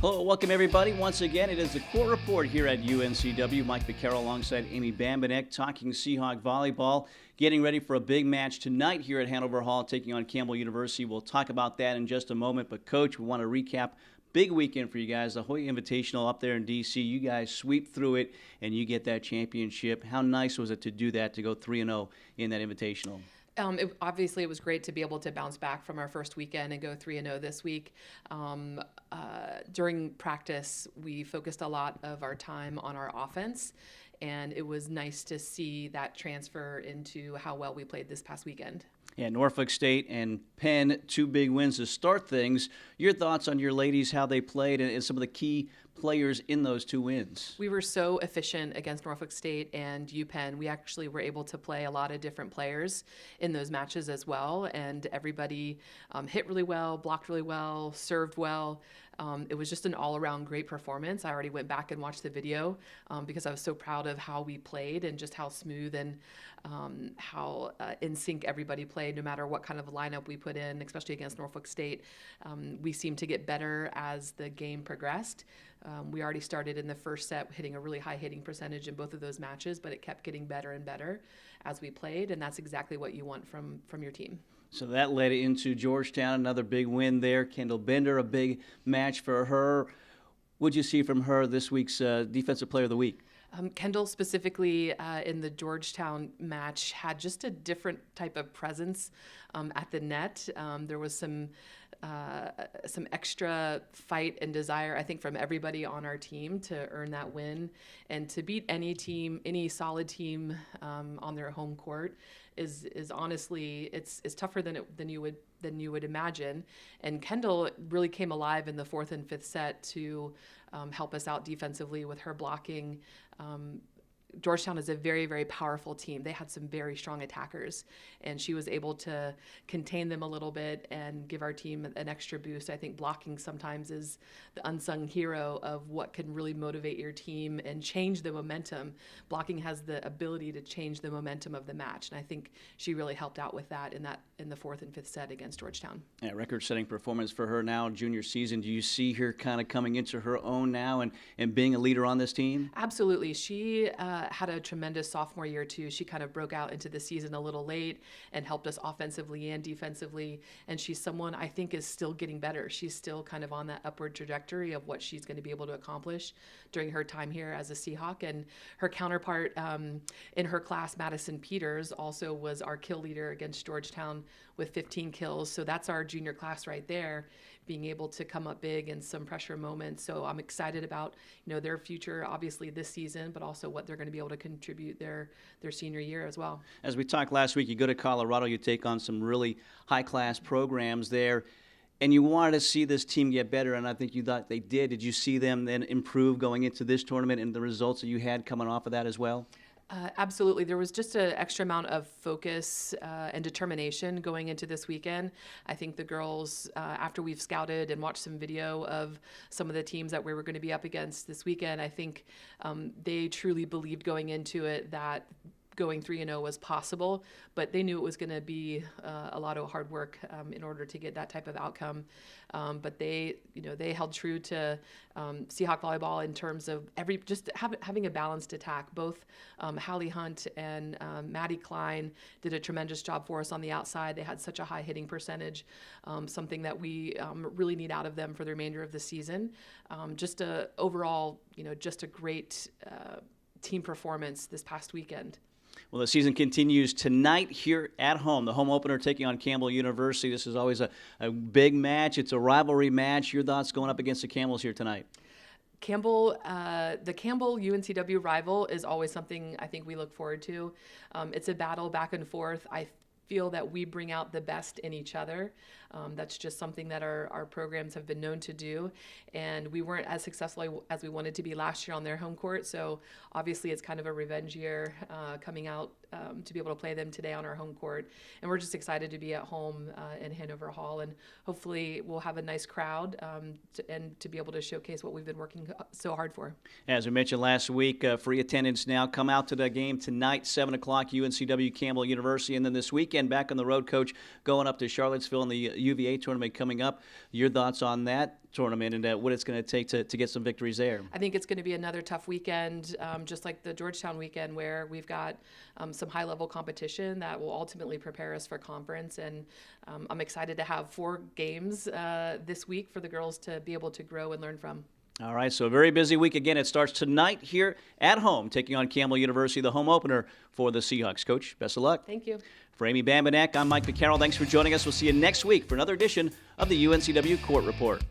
Hello, welcome everybody. Once again, it is the Core Report here at UNCW. Mike Vaccaro alongside Amy Bambanek talking Seahawk volleyball, getting ready for a big match tonight here at Hanover Hall, taking on Campbell University. We'll talk about that in just a moment. But, Coach, we want to recap big weekend for you guys. The Hoyt Invitational up there in D.C. You guys sweep through it, and you get that championship. How nice was it to do that, to go 3-0 in that Invitational? Obviously, it was great to be able to bounce back from our first weekend and go 3-0 this week. During practice, we focused a lot of our time on our offense, and it was nice to see that transfer into how well we played this past weekend. Yeah, Norfolk State and Penn, two big wins to start things. Your thoughts on your ladies, how they played, and some of the key players in those two wins? We were so efficient against Norfolk State and UPenn. We actually were able to play a lot of different players in those matches as well, and everybody hit really well, blocked really well, served well. It was just an all-around great performance. I already went back and watched the video because I was so proud of how we played and just how smooth and how in sync everybody played, no matter what kind of lineup we put in, especially against Norfolk State. We seemed to get better as the game progressed. We already started in the first set hitting a really high hitting percentage in both of those matches, but it kept getting better and better as we played, and that's exactly what you want from your team. So that led into Georgetown, another big win there. Kendall Bender, a big match for her. What'd you see from her this week's Defensive Player of the Week? Kendall specifically in the Georgetown match had just a different type of presence at the net. There was some extra fight and desire, I think, from everybody on our team to earn that win, and to beat any team, any solid team on their home court is honestly it's tougher than you would imagine. And Kendall really came alive in the fourth and fifth set to help us out defensively with her blocking. Georgetown is a very, very powerful team. They had some very strong attackers, and she was able to contain them a little bit and give our team an extra boost. I think blocking sometimes is the unsung hero of what can really motivate your team and change the momentum. Blocking has the ability to change the momentum of the match, and I think she really helped out with that in the fourth and fifth set against Georgetown. Yeah, record-setting performance for her now, junior season. Do you see her kind of coming into her own now and being a leader on this team? Absolutely. She had a tremendous sophomore year too. She kind of broke out into the season a little late and helped us offensively and defensively. And she's someone I think is still getting better. She's still kind of on that upward trajectory of what she's going to be able to accomplish during her time here as a Seahawk. And her counterpart in her class, Madison Peters, also was our kill leader against Georgetown with 15 kills. So that's our junior class right there, being able to come up big in some pressure moments. So I'm excited about their future, obviously this season, but also what they're going to be able to contribute their senior year as well. As we talked last week, you go to Colorado, you take on some really high-class programs there, and you wanted to see this team get better, and I think you thought they did. Did you see them then improve going into this tournament and the results that you had coming off of that as well? Absolutely. There was just an extra amount of focus and determination going into this weekend. I think the girls, after we've scouted and watched some video of some of the teams that we were going to be up against this weekend, I think they truly believed going into it that going 3-0 was possible, but they knew it was going to be a lot of hard work in order to get that type of outcome. But they held true to Seahawk volleyball in terms of having a balanced attack. Both Hallie Hunt and Maddie Klein did a tremendous job for us on the outside. They had such a high hitting percentage, something that we really need out of them for the remainder of the season. Just a great team performance this past weekend. Well, the season continues tonight here at home. The home opener taking on Campbell University. This is always a big match. It's a rivalry match. Your thoughts going up against the Campbells here tonight? Campbell, the Campbell UNCW rival is always something I think we look forward to. It's a battle back and forth. I feel that we bring out the best in each other. That's just something that our programs have been known to do, and we weren't as successful as we wanted to be last year on their home court, so obviously it's kind of a revenge year coming out to be able to play them today on our home court. And we're just excited to be at home in Hanover Hall, and hopefully we'll have a nice crowd and to be able to showcase what we've been working so hard for. As we mentioned last week, free attendance now. Come out to the game tonight, 7 o'clock, UNCW Campbell University. And then this weekend, back on the road, Coach, going up to Charlottesville in the UVA tournament coming up. Your thoughts on that tournament and what it's going to take to get some victories there? I think it's going to be another tough weekend, just like the Georgetown weekend, where we've got some high-level competition that will ultimately prepare us for conference. And I'm excited to have 4 games this week for the girls to be able to grow and learn from. All right, so a very busy week. Again, it starts tonight here at home, taking on Campbell University, the home opener for the Seahawks. Coach, best of luck. Thank you. For Amy Bambanek, I'm Mike McCarroll. Thanks for joining us. We'll see you next week for another edition of the UNCW Court Report.